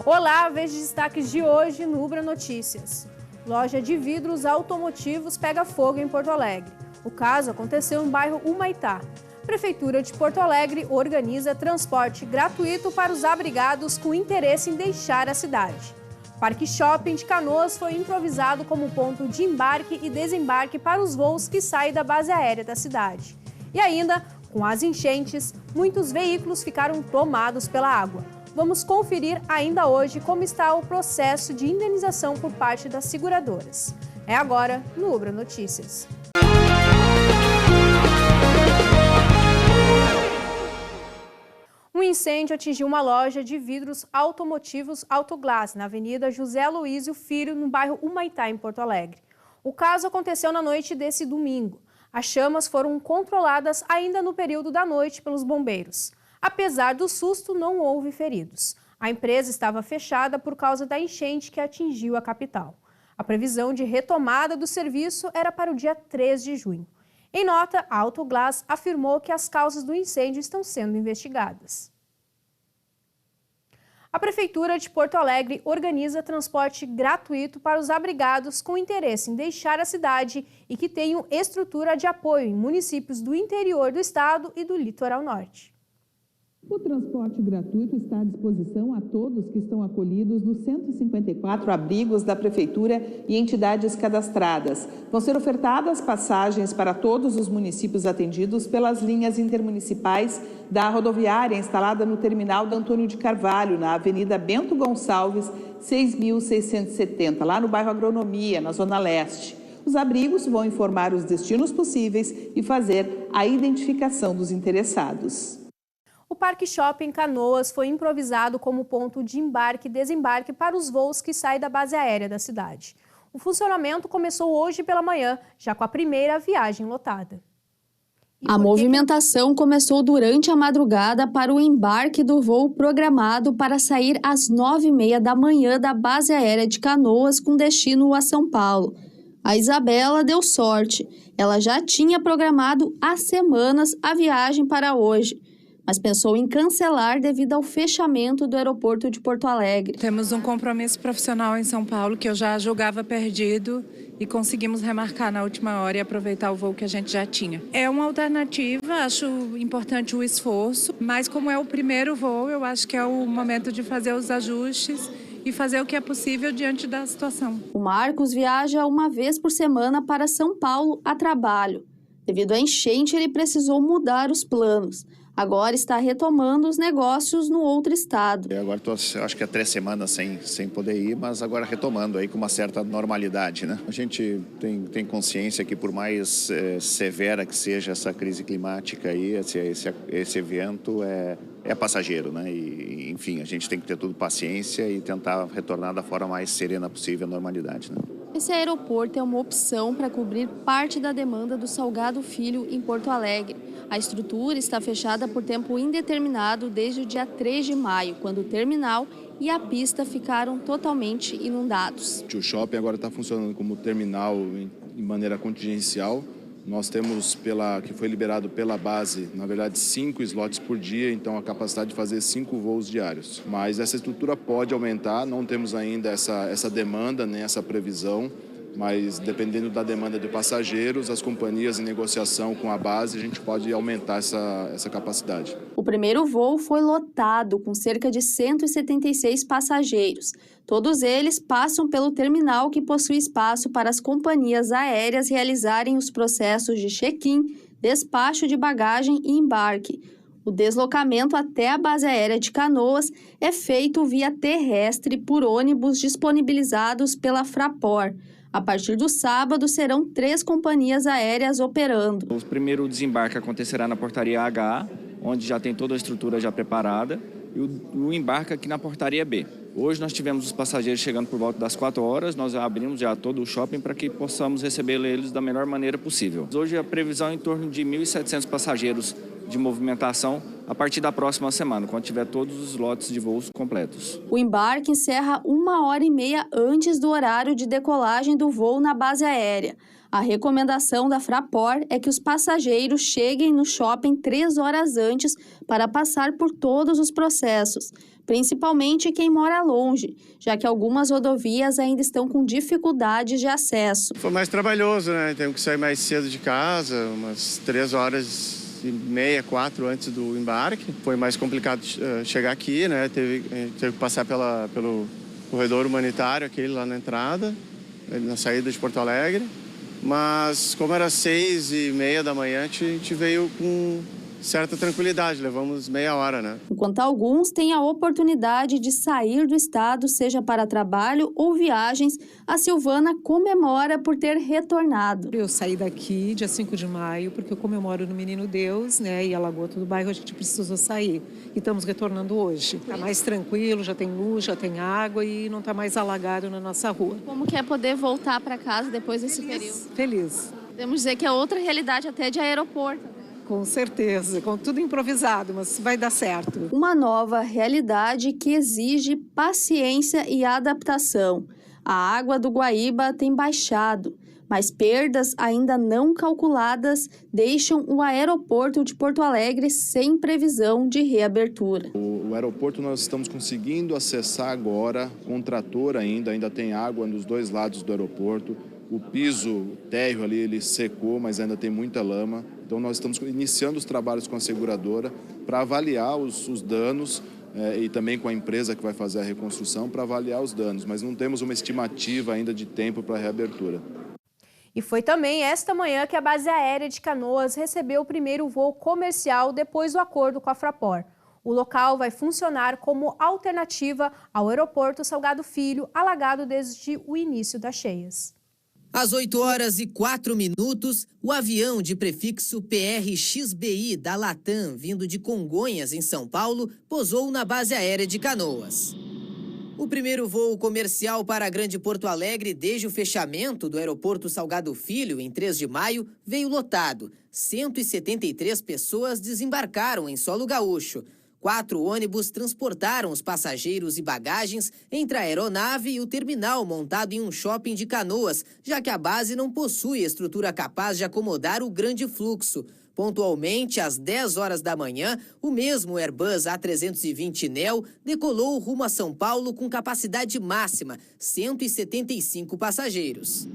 Olá, veja os destaques de hoje no Ubra Notícias. Loja de vidros automotivos pega fogo em Porto Alegre. O caso aconteceu no bairro Humaitá. Prefeitura de Porto Alegre organiza transporte gratuito para os abrigados com interesse em deixar a cidade. Parque Shopping de Canoas foi improvisado como ponto de embarque e desembarque para os voos que saem da base aérea da cidade. E ainda, com as enchentes, muitos veículos ficaram tomados pela água. Vamos conferir ainda hoje como está o processo de indenização por parte das seguradoras. É agora no Ubra Notícias. Um incêndio atingiu uma loja de vidros automotivos Autoglass, na Avenida José Aloísio Filho, no bairro Humaitá, em Porto Alegre. O caso aconteceu na noite desse domingo. As chamas foram controladas ainda no período da noite pelos bombeiros. Apesar do susto, não houve feridos. A empresa estava fechada por causa da enchente que atingiu a capital. A previsão de retomada do serviço era para o dia 3 de junho. Em nota, a Autoglass afirmou que as causas do incêndio estão sendo investigadas. A Prefeitura de Porto Alegre organiza transporte gratuito para os abrigados com interesse em deixar a cidade e que tenham estrutura de apoio em municípios do interior do estado e do litoral norte. O transporte gratuito está à disposição a todos que estão acolhidos nos 154 abrigos da Prefeitura e entidades cadastradas. Vão ser ofertadas passagens para todos os municípios atendidos pelas linhas intermunicipais da rodoviária instalada no terminal da Antônio de Carvalho, na Avenida Bento Gonçalves, 6.670, lá no bairro Agronomia, na Zona Leste. Os abrigos vão informar os destinos possíveis e fazer a identificação dos interessados. O Parque Shopping Canoas foi improvisado como ponto de embarque e desembarque para os voos que saem da base aérea da cidade. O funcionamento começou hoje pela manhã, já com a primeira viagem lotada. A movimentação começou durante a madrugada para o embarque do voo programado para sair às 9h30 da manhã da base aérea de Canoas com destino a São Paulo. A Isabela deu sorte. Ela já tinha programado há semanas a viagem para hoje, mas pensou em cancelar devido ao fechamento do aeroporto de Porto Alegre. Temos um compromisso profissional em São Paulo que eu já julgava perdido e conseguimos remarcar na última hora e aproveitar o voo que a gente já tinha. É uma alternativa, acho importante o esforço, mas como é o primeiro voo, eu acho que é o momento de fazer os ajustes e fazer o que é possível diante da situação. O Marcos viaja uma vez por semana para São Paulo a trabalho. Devido à enchente, ele precisou mudar os planos. Agora está retomando os negócios no outro estado. Agora estou, acho que há 3 semanas sem poder ir, mas agora retomando aí com uma certa normalidade, né? A gente tem consciência que por mais severa que seja essa crise climática aí, esse evento é passageiro, né? E, enfim, a gente tem que ter tudo paciência e tentar retornar da forma mais serena possível à normalidade, né? Esse aeroporto é uma opção para cobrir parte da demanda do Salgado Filho em Porto Alegre. A estrutura está fechada por tempo indeterminado desde o dia 3 de maio, quando o terminal e a pista ficaram totalmente inundados. O shopping agora está funcionando como terminal em maneira contingencial. Nós temos, que foi liberado pela base, na verdade, 5 slots por dia, então a capacidade de fazer 5 voos diários. Mas essa estrutura pode aumentar, não temos ainda essa demanda, nem essa previsão, mas dependendo da demanda de passageiros, as companhias em negociação com a base, a gente pode aumentar essa capacidade. O primeiro voo foi lotado, com cerca de 176 passageiros. Todos eles passam pelo terminal que possui espaço para as companhias aéreas realizarem os processos de check-in, despacho de bagagem e embarque. O deslocamento até a base aérea de Canoas é feito via terrestre por ônibus disponibilizados pela Fraport. A partir do sábado, serão 3 companhias aéreas operando. O primeiro desembarque acontecerá na portaria H, onde já tem toda a estrutura já preparada, e o embarque aqui na portaria B. Hoje nós tivemos os passageiros chegando por volta das 4 horas, nós abrimos já todo o shopping para que possamos receber eles da melhor maneira possível. Hoje a previsão é em torno de 1.700 passageiros de movimentação a partir da próxima semana, quando tiver todos os lotes de voos completos. O embarque encerra 1h30 antes do horário de decolagem do voo na base aérea. A recomendação da Fraport é que os passageiros cheguem no shopping 3 horas antes para passar por todos os processos, principalmente quem mora longe, já que algumas rodovias ainda estão com dificuldades de acesso. Foi mais trabalhoso, né? Temos que sair mais cedo de casa, umas 3h30, 4 antes do embarque. Foi mais complicado chegar aqui, né? Teve que passar pelo corredor humanitário, aquele lá na entrada, na saída de Porto Alegre. Mas como era 6h30 da manhã, a gente veio com certa tranquilidade, levamos meia hora, né? Enquanto alguns têm a oportunidade de sair do estado, seja para trabalho ou viagens, a Silvana comemora por ter retornado. Eu saí daqui dia 5 de maio, porque eu comemoro no Menino Deus, né? E a Lagoa do Bairro a gente precisou sair. E estamos retornando hoje. Está mais tranquilo, já tem luz, já tem água e não está mais alagado na nossa rua. Como que é poder voltar para casa depois desse período? Feliz. Podemos dizer que é outra realidade até de aeroporto. Com certeza, com tudo improvisado, mas vai dar certo. Uma nova realidade que exige paciência e adaptação. A água do Guaíba tem baixado, mas perdas ainda não calculadas deixam o aeroporto de Porto Alegre sem previsão de reabertura. O aeroporto nós estamos conseguindo acessar agora, com trator ainda tem água nos dois lados do aeroporto. O piso, o térreo ali, ele secou, mas ainda tem muita lama. Então nós estamos iniciando os trabalhos com a seguradora para avaliar os danos e também com a empresa que vai fazer a reconstrução para avaliar os danos, mas não temos uma estimativa ainda de tempo para a reabertura. E foi também esta manhã que a base aérea de Canoas recebeu o primeiro voo comercial depois do acordo com a Fraport. O local vai funcionar como alternativa ao aeroporto Salgado Filho, alagado desde o início das cheias. Às 8h04, o avião de prefixo PRXBI da Latam, vindo de Congonhas, em São Paulo, pousou na base aérea de Canoas. O primeiro voo comercial para a Grande Porto Alegre desde o fechamento do aeroporto Salgado Filho, em 3 de maio, veio lotado. 173 pessoas desembarcaram em solo gaúcho. 4 ônibus transportaram os passageiros e bagagens entre a aeronave e o terminal montado em um shopping de Canoas, já que a base não possui estrutura capaz de acomodar o grande fluxo. Pontualmente, às 10 horas da manhã, o mesmo Airbus A320 Neo decolou rumo a São Paulo com capacidade máxima, 175 passageiros.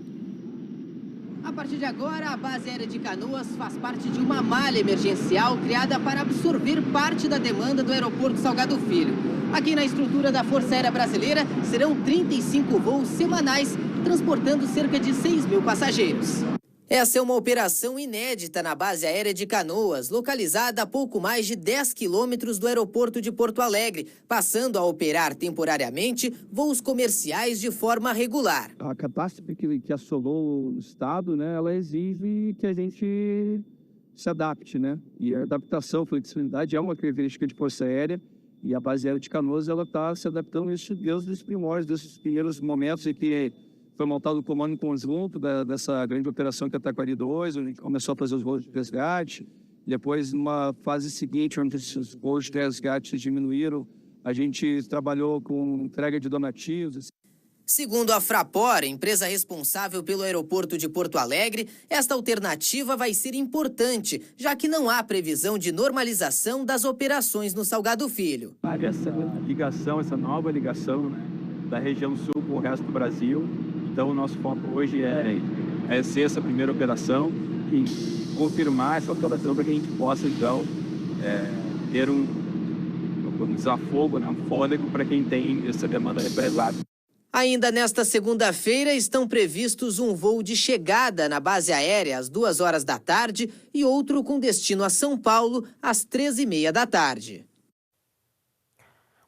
A partir de agora, a base aérea de Canoas faz parte de uma malha emergencial criada para absorver parte da demanda do aeroporto Salgado Filho. Aqui na estrutura da Força Aérea Brasileira, serão 35 voos semanais, transportando cerca de 6.000 passageiros. Essa é uma operação inédita na base aérea de Canoas, localizada a pouco mais de 10 quilômetros do aeroporto de Porto Alegre, passando a operar temporariamente voos comerciais de forma regular. A catástrofe que assolou o estado, né, ela exige que a gente se adapte, né? E a adaptação, flexibilidade é uma característica de Força Aérea, e a base aérea de Canoas ela está se adaptando a isso desde os primórdios, desses primeiros momentos em que foi montado o comando conjunto dessa grande operação que é a Taquari 2, onde a gente começou a fazer os voos de resgate. Depois, numa fase seguinte, onde esses voos de resgate diminuíram, a gente trabalhou com entrega de donativos. Segundo a Fraport, empresa responsável pelo aeroporto de Porto Alegre, esta alternativa vai ser importante, já que não há previsão de normalização das operações no Salgado Filho. Essa ligação, essa nova ligação, né, da região sul com o resto do Brasil. Então, o nosso foco hoje é ser essa primeira operação e confirmar essa operação para que a gente possa, então, ter um desafogo, né, um fôlego para quem tem essa demanda represada. Ainda nesta segunda-feira estão previstos um voo de chegada na base aérea às 2 horas da tarde e outro com destino a São Paulo às 13h30 da tarde.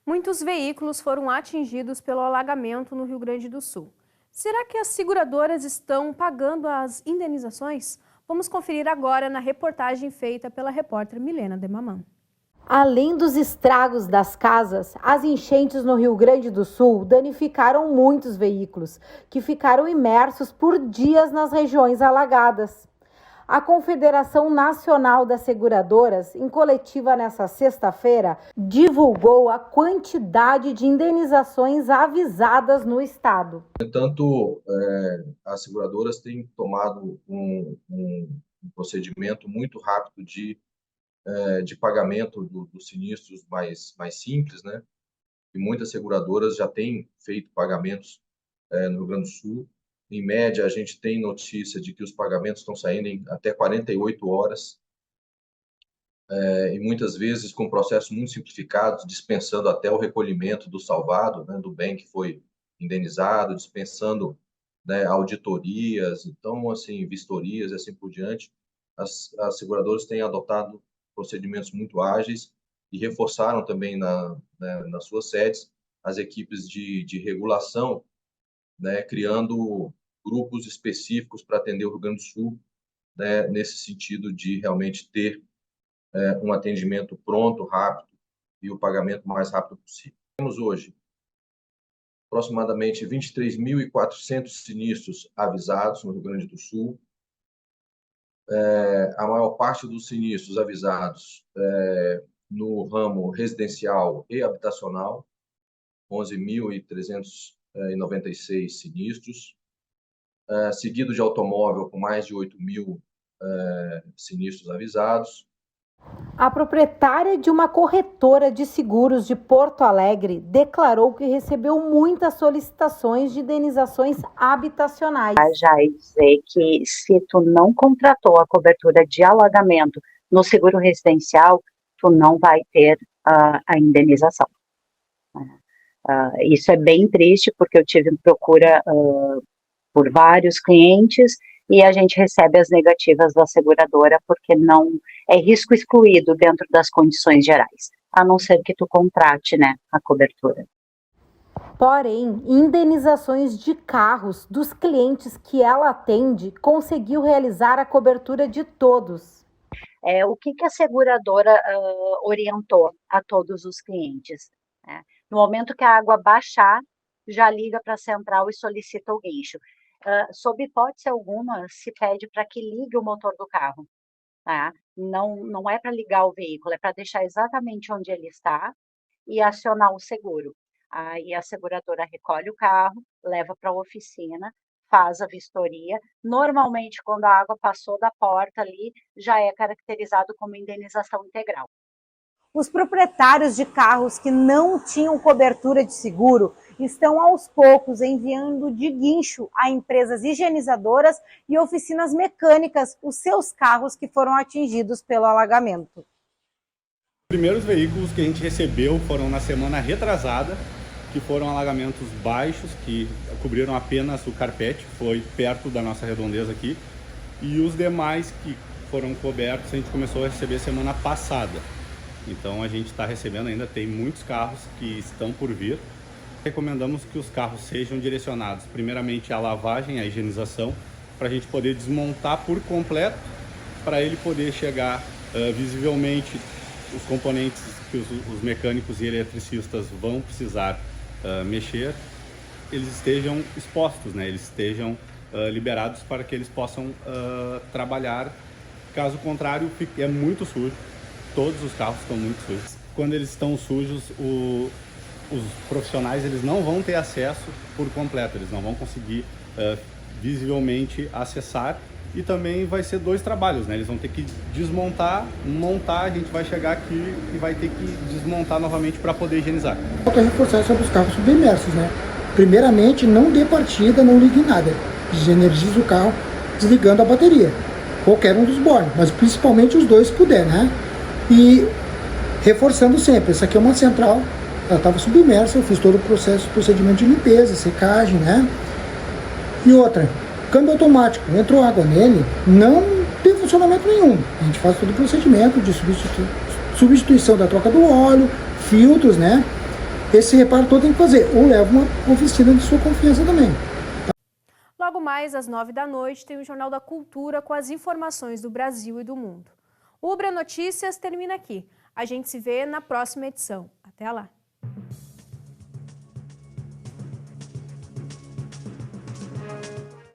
Muitos veículos foram atingidos pelo alagamento no Rio Grande do Sul. Será que as seguradoras estão pagando as indenizações? Vamos conferir agora na reportagem feita pela repórter Milena Demaman. Além dos estragos das casas, as enchentes no Rio Grande do Sul danificaram muitos veículos, que ficaram imersos por dias nas regiões alagadas. A Confederação Nacional das Seguradoras, em coletiva nesta sexta-feira, divulgou a quantidade de indenizações avisadas no estado. No entanto, as seguradoras têm tomado um procedimento muito rápido de pagamento dos sinistros mais simples, né? E muitas seguradoras já têm feito pagamentos no Rio Grande do Sul. Em média, a gente tem notícia de que os pagamentos estão saindo em até 48 horas, e muitas vezes com processos muito simplificados, dispensando até o recolhimento do salvado, né, do bem que foi indenizado, dispensando, né, auditorias, então, assim, vistorias e assim por diante. As seguradoras têm adotado procedimentos muito ágeis e reforçaram também nas suas sedes as equipes de regulação, né, criando grupos específicos para atender o Rio Grande do Sul, né, nesse sentido de realmente ter um atendimento pronto, rápido e o pagamento mais rápido possível. Temos hoje aproximadamente 23.400 sinistros avisados no Rio Grande do Sul. A maior parte dos sinistros avisados no ramo residencial e habitacional, 11.396 sinistros, seguido de automóvel com mais de 8.000 sinistros avisados. A proprietária de uma corretora de seguros de Porto Alegre declarou que recebeu muitas solicitações de indenizações habitacionais. Já dizer que se tu não contratou a cobertura de alagamento no seguro residencial, tu não vai ter a indenização. Isso é bem triste, porque eu tive procura por vários clientes e a gente recebe as negativas da seguradora porque não é risco excluído dentro das condições gerais, a não ser que tu contrate, né, a cobertura. Porém, indenizações de carros dos clientes que ela atende conseguiu realizar a cobertura de todos. O que a seguradora orientou a todos os clientes? No momento que a água baixar, já liga para a central e solicita o guincho. Sob hipótese alguma, se pede para que ligue o motor do carro. Tá? Não é para ligar o veículo, é para deixar exatamente onde ele está e acionar o seguro. Aí a seguradora recolhe o carro, leva para a oficina, faz a vistoria. Normalmente, quando a água passou da porta ali, já é caracterizado como indenização integral. Os proprietários de carros que não tinham cobertura de seguro estão aos poucos enviando de guincho a empresas higienizadoras e oficinas mecânicas os seus carros que foram atingidos pelo alagamento. Os primeiros veículos que a gente recebeu foram na semana retrasada, que foram alagamentos baixos, que cobriram apenas o carpete, que foi perto da nossa redondeza aqui, e os demais que foram cobertos a gente começou a receber semana passada. Então a gente está recebendo ainda, tem muitos carros que estão por vir. Recomendamos que os carros sejam direcionados primeiramente à lavagem, à higienização, para a gente poder desmontar por completo, para ele poder chegar visivelmente os componentes que os mecânicos e eletricistas vão precisar mexer, eles estejam expostos, né? Eles estejam liberados para que eles possam trabalhar. Caso contrário, é muito sujo. Todos os carros estão muito sujos. Quando eles estão sujos, os profissionais eles não vão ter acesso por completo, eles não vão conseguir visivelmente acessar, e também vai ser dois trabalhos, né? Eles vão ter que desmontar, montar, a gente vai chegar aqui e vai ter que desmontar novamente para poder higienizar. Falta reforçar sobre os carros submersos, né? Primeiramente, não dê partida, não ligue nada. Desenergize o carro desligando a bateria. Qualquer um dos bornes, mas principalmente os dois se puder, né? E reforçando sempre, essa aqui é uma central, ela estava submersa, eu fiz todo o procedimento de limpeza, secagem, né? E outra, câmbio automático, entrou água nele, não tem funcionamento nenhum. A gente faz todo o procedimento de substituição da troca do óleo, filtros, né? Esse reparo todo tem que fazer, ou leva uma oficina de sua confiança também. Logo mais, às 9h, tem o Jornal da Cultura com as informações do Brasil e do mundo. O Ubra Notícias termina aqui. A gente se vê na próxima edição. Até lá!